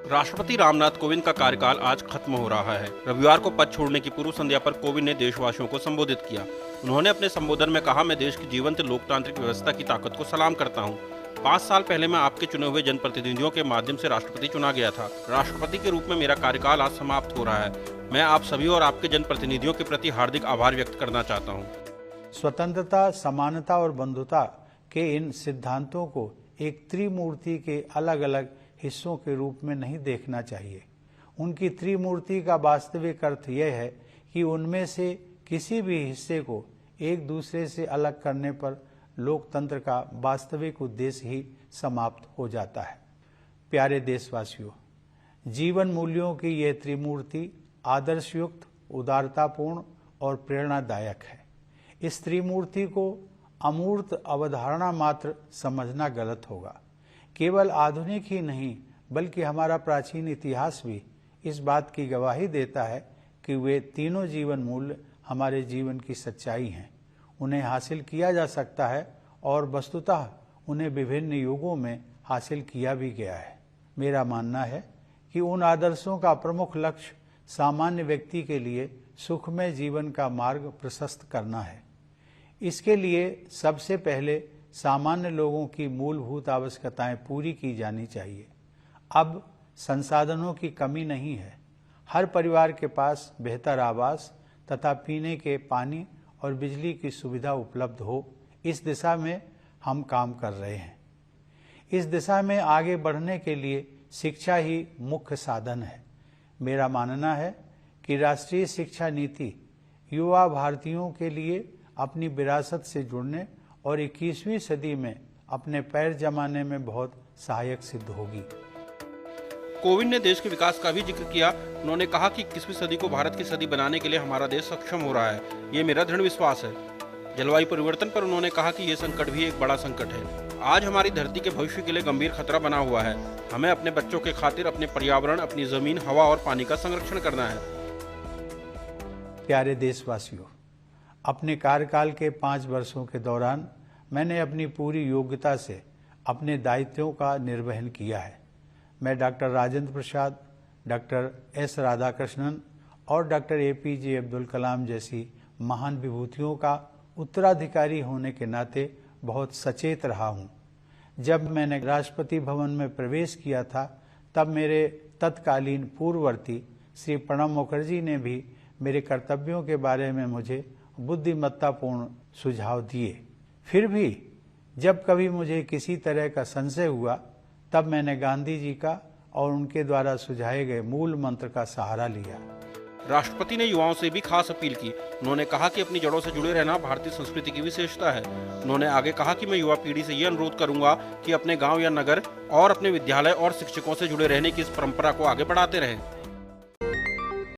राष्ट्रपति रामनाथ कोविंद का कार्यकाल आज खत्म हो रहा है। रविवार को पद छोड़ने की पूर्व संध्या पर कोविंद ने देशवासियों को संबोधित किया। उन्होंने अपने संबोधन में कहा, मैं देश की जीवंत लोकतांत्रिक व्यवस्था की ताकत को सलाम करता हूं। 5 साल पहले मैं आपके चुने हुए जनप्रतिनिधियों के माध्यम से राष्ट्रपति चुना गया था। राष्ट्रपति के रूप में मेरा कार्यकाल आज समाप्त हो रहा है। मैं आप सभी और आपके जनप्रतिनिधियों के प्रति हार्दिक आभार व्यक्त करना चाहता हूँ। स्वतंत्रता, समानता और बंधुता के इन सिद्धांतों को एक त्रिमूर्ति के अलग अलग हिस्सों के रूप में नहीं देखना चाहिए। उनकी त्रिमूर्ति का वास्तविक अर्थ यह है कि उनमें से किसी भी हिस्से को एक दूसरे से अलग करने पर लोकतंत्र का वास्तविक उद्देश्य ही समाप्त हो जाता है। प्यारे देशवासियों, जीवन मूल्यों की यह त्रिमूर्ति आदर्शयुक्त, उदारतापूर्ण और प्रेरणादायक है। इस त्रिमूर्ति को अमूर्त अवधारणा मात्र समझना गलत होगा। केवल आधुनिक ही नहीं बल्कि हमारा प्राचीन इतिहास भी इस बात की गवाही देता है कि वे तीनों जीवन मूल्य हमारे जीवन की सच्चाई हैं। उन्हें हासिल किया जा सकता है और वस्तुतः उन्हें विभिन्न युगों में हासिल किया भी गया है। मेरा मानना है कि उन आदर्शों का प्रमुख लक्ष्य सामान्य व्यक्ति के लिए सुखमय जीवन का मार्ग प्रशस्त करना है। इसके लिए सबसे पहले सामान्य लोगों की मूलभूत आवश्यकताएं पूरी की जानी चाहिए। अब संसाधनों की कमी नहीं है। हर परिवार के पास बेहतर आवास तथा पीने के पानी और बिजली की सुविधा उपलब्ध हो, इस दिशा में हम काम कर रहे हैं। इस दिशा में आगे बढ़ने के लिए शिक्षा ही मुख्य साधन है। मेरा मानना है कि राष्ट्रीय शिक्षा नीति युवा भारतीयों के लिए अपनी विरासत से जुड़ने और 21वीं सदी में अपने पैर जमाने में बहुत सहायक सिद्ध होगी। कोविंद ने देश के विकास का भी जिक्र किया। उन्होंने कहा कि 21वीं सदी को भारत की सदी बनाने के लिए हमारा देश सक्षम हो रहा है। ये मेरा दृढ़ विश्वास है। जलवायु परिवर्तन पर उन्होंने कहा कि ये संकट भी एक बड़ा संकट है। आज हमारी धरती के भविष्य के लिए गंभीर खतरा बना हुआ है। हमें अपने बच्चों के खातिर अपने पर्यावरण, अपनी जमीन, हवा और पानी का संरक्षण करना है। प्यारे देशवासियों, अपने कार्यकाल के 5 वर्षों के दौरान मैंने अपनी पूरी योग्यता से अपने दायित्वों का निर्वहन किया है। मैं doctor Rajendra Prasad, doctor S Radhakrishnan और डॉक्टर APJ अब्दुल कलाम जैसी महान विभूतियों का उत्तराधिकारी होने के नाते बहुत सचेत रहा हूँ। जब मैंने राष्ट्रपति भवन में प्रवेश किया था, तब मेरे तत्कालीन पूर्ववर्ती श्री प्रणब मुखर्जी ने भी मेरे कर्तव्यों के बारे में मुझे बुद्धिमत्तापूर्ण सुझाव दिए। फिर भी जब कभी मुझे किसी तरह का संशय हुआ, तब मैंने गांधी जी का और उनके द्वारा सुझाए गए मूल मंत्र का सहारा लिया। राष्ट्रपति ने युवाओं से भी खास अपील की। उन्होंने कहा कि अपनी जड़ों से जुड़े रहना भारतीय संस्कृति की विशेषता है। उन्होंने आगे कहा कि मैं युवा पीढ़ी से ये अनुरोध करूंगा कि अपने गांव या नगर और अपने विद्यालय और शिक्षकों से जुड़े रहने की इस परंपरा को आगे बढ़ाते रहें।